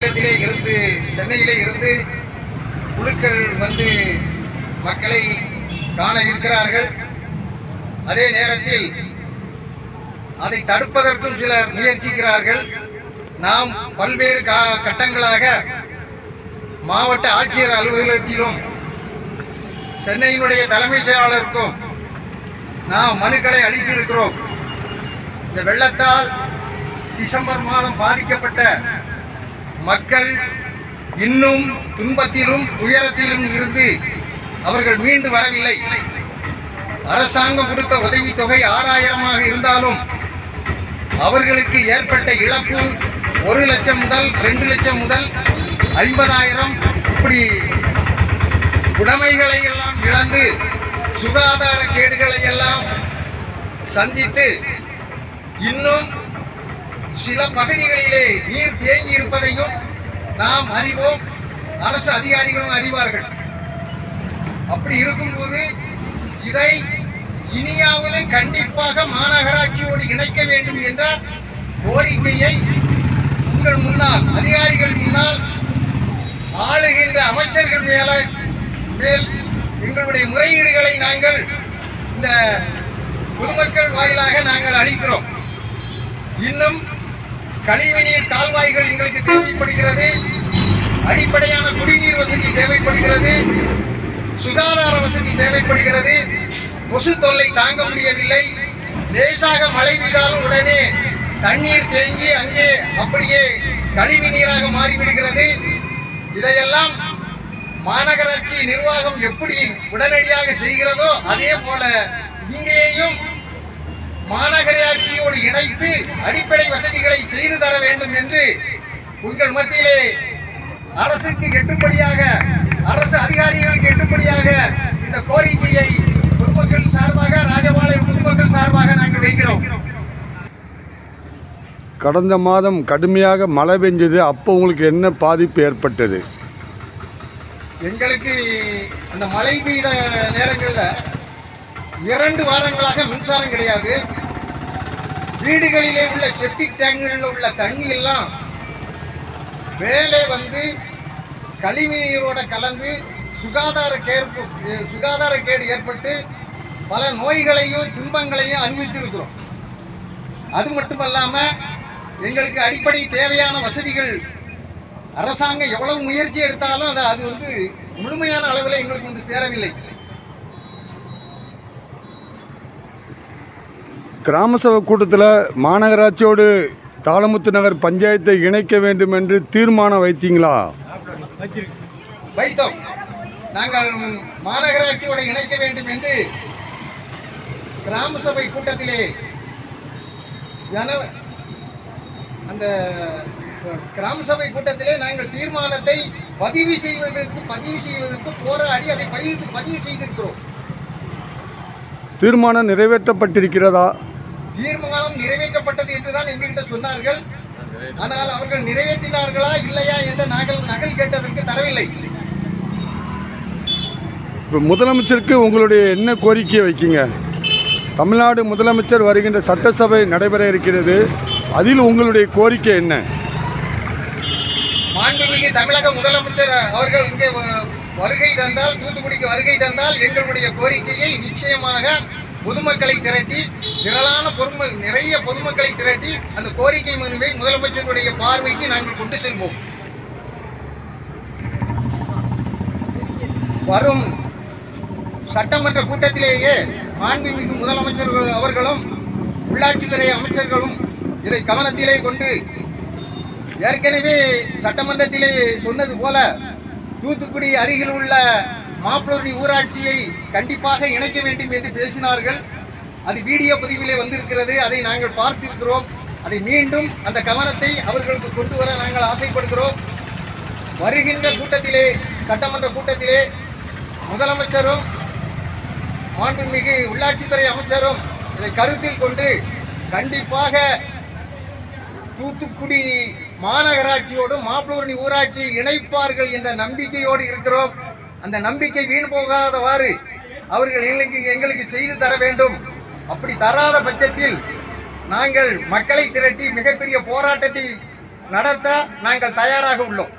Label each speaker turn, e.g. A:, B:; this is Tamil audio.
A: இருந்து சென்னையிலே இருந்து குழுக்கள் வந்து மக்களை காண இருக்கிறார்கள். அதே நேரத்தில் அதை தடுப்பதற்கும் சிலர் முயற்சிக்கிறார்கள். நாம் பல்வேறு கட்டங்களாக மாவட்ட ஆட்சியர் அலுவலகத்திலும் சென்னையினுடைய தலைமைச் செயலாளருக்கும் நாம் மனுக்களை அளித்திருக்கிறோம். இந்த வெள்ளத்தால் டிசம்பர் மாதம் பாதிக்கப்பட்ட மக்கள் இன்னும் துன்பத்திலும் துயரத்திலும் இருந்து அவர்கள் மீண்டு வரவில்லை. அரசாங்கம் கொடுத்த உதவித்தொகை 6000 இருந்தாலும் அவர்களுக்கு ஏற்பட்ட இழப்பு 1 லட்சம் முதல் 2 லட்சம் முதல் 50,000 இப்படி உடைமைகளை எல்லாம் இழந்து சுகாதார கேடுகளை எல்லாம் சந்தித்து இன்னும் சில பகுதிகளிலே நீர் தேங்கி இருப்பதையும் நாம் அறிவோம், அரசு அதிகாரிகளும் அறிவார்கள். அப்படி இருக்கும்போது இதை இனியாவது கண்டிப்பாக மாநகராட்சியோடு இணைக்க வேண்டும் என்ற கோரிக்கையை உங்கள் முன்னால் அதிகாரிகள் முன்னால் ஆளுகின்ற அமைச்சர்கள் மேல் எங்களுடைய முறையீடுகளை நாங்கள் இந்த பொதுமக்கள் வாயிலாக நாங்கள் அளிக்கிறோம். இன்னும் கழிவுநீர் கால்வாய்கள் எங்களுக்கு தேவைப்படுகிறது, அடிப்படையான குடிநீர் வசதி தேவைப்படுகிறது, சுகாதார வசதி தேவைப்படுகிறது. கொசு தொல்லை தாங்க முடியவில்லை. லேசாக மழை பெய்தாலும் உடனே தண்ணீர் தேங்கி அங்கே அப்படியே கழிவு நீராக மாறிவிடுகிறது. இதையெல்லாம் மாநகராட்சி நிர்வாகம் எப்படி உடனடியாக செய்கிறதோ அதே போல இங்கேயும் மாநகராட்சியோடு இணைத்து அடிப்படை வசதிகளை செய்து தர வேண்டும் என்று உங்கள் மத்தியிலே அரசுக்கு எட்டும்படியாக, அரசு அதிகாரிகளுக்கு எட்டும்படியாக இந்த கோரிக்கையை பொதுமக்கள் சார்பாக, ராஜபாளையம் பொதுமக்கள் சார்பாக நாங்கள் வைக்கிறோம்.
B: கடந்த மாதம் கடுமையாக மழை பெஞ்சது. அப்போ உங்களுக்கு என்ன பாதிப்பு ஏற்பட்டது?
A: எங்களுக்கு அந்த மழை பெய்த நேரங்களில் 2 வாரங்களாக மின்சாரம் கிடையாது. வீடுகளிலே உள்ள செப்டிக் டேங்குகளில் உள்ள தண்ணி எல்லாம் வேலை வந்து கழிவு நீரோட கலந்து சுகாதார கேடு ஏற்பட்டு பல நோய்களையும் துன்பங்களையும் அனுபவித்திருக்கிறோம். அது மட்டுமல்லாமல் எங்களுக்கு அடிப்படை தேவையான வசதிகள் அரசாங்கம் எவ்வளவு முயற்சி எடுத்தாலும் அது வந்து முழுமையான அளவில் எங்களுக்கு வந்து சேரவில்லை.
B: கிராம சபை கூட்டத்தில் மாநகராட்சியோடு தாளமுத்து நகர் பஞ்சாயத்தை இணைக்க வேண்டும் என்று தீர்மானம் வைத்தீங்களா?
A: வைத்தோம். நாங்கள் மாநகராட்சியோடு இணைக்க வேண்டும் என்று கிராம சபை கூட்டத்திலே அந்த கிராம சபை கூட்டத்திலே நாங்கள் தீர்மானத்தை பதிவு செய்வதற்கு போராடி அதை பதிவு செய்திருக்கிறோம்.
B: தீர்மானம் நிறைவேற்றப்பட்டிருக்கிறதா?
A: தீர்மானம் நிறைவேற்றப்பட்டது என்றுதான் எங்ககிட்ட சொன்னார்கள். ஆனால் அவர்கள் நிறைவேற்றினார்களா இல்லையா என்று நாங்கள் நகல் கேட்டதற்கு தரவில்லை.
B: இப்போ முதலமைச்சருக்கு உங்களுடைய என்ன கோரிக்கையை வைக்கீங்க? தமிழ்நாடு முதலமைச்சர் வருகின்ற சட்டசபை நடைபெற இருக்கிறது, அதில் உங்களுடைய கோரிக்கை என்ன?
A: மாண்புமிகு தமிழக முதலமைச்சர் அவர்கள் இங்கே வருகை தந்தால், தூத்துக்குடிக்கு வருகை தந்தால் எங்களுடைய கோரிக்கையை நிச்சயமாக பொதுமக்களை திரட்டி, நிறைய பொதுமக்களை திரட்டி அந்த கோரிக்கை மனுவை முதலமைச்சருடைய பார்வைக்கு நாங்கள் கொண்டு செல்வோம். வரும் சட்டமன்ற கூட்டத்திலேயே மாண்புமிகு முதலமைச்சர் அவர்களும் உள்ளாட்சித்துறை அமைச்சர்களும் இதை கவனத்திலே கொண்டு, ஏற்கனவே சட்டமன்றத்திலே சொன்னது போல தூத்துக்குடி அருகில் உள்ள மாப்பிளூர்ணி ஊராட்சியை கண்டிப்பாக இணைக்க வேண்டும் என்று பேசினார்கள். அது வீடியோ பதிவிலே வந்திருக்கிறது, அதை நாங்கள் பார்த்திருக்கிறோம். அதை மீண்டும் அந்த கவனத்தை அவர்களுக்கு கொண்டு வர நாங்கள் ஆசைப்படுகிறோம். வருகின்ற கூட்டத்திலே, சட்டமன்ற கூட்டத்திலே முதலமைச்சரும் மாண்புமிகு உள்ளாட்சித்துறை அமைச்சரும் இதை கருத்தில் கொண்டு கண்டிப்பாக தூத்துக்குடி மாநகராட்சியோடும் மாப்பிளூர்ணி ஊராட்சியை இணைப்பார்கள் என்ற நம்பிக்கையோடு இருக்கிறோம். அந்த நம்பிக்கை வீண் போகாதவாறு அவர்கள் எங்களுக்கு செய்து தர வேண்டும். அப்படி தராத பட்சத்தில் நாங்கள் மக்களை திரட்டி மிகப்பெரிய போராட்டத்தை நடத்த நாங்கள் தயாராக உள்ளோம்.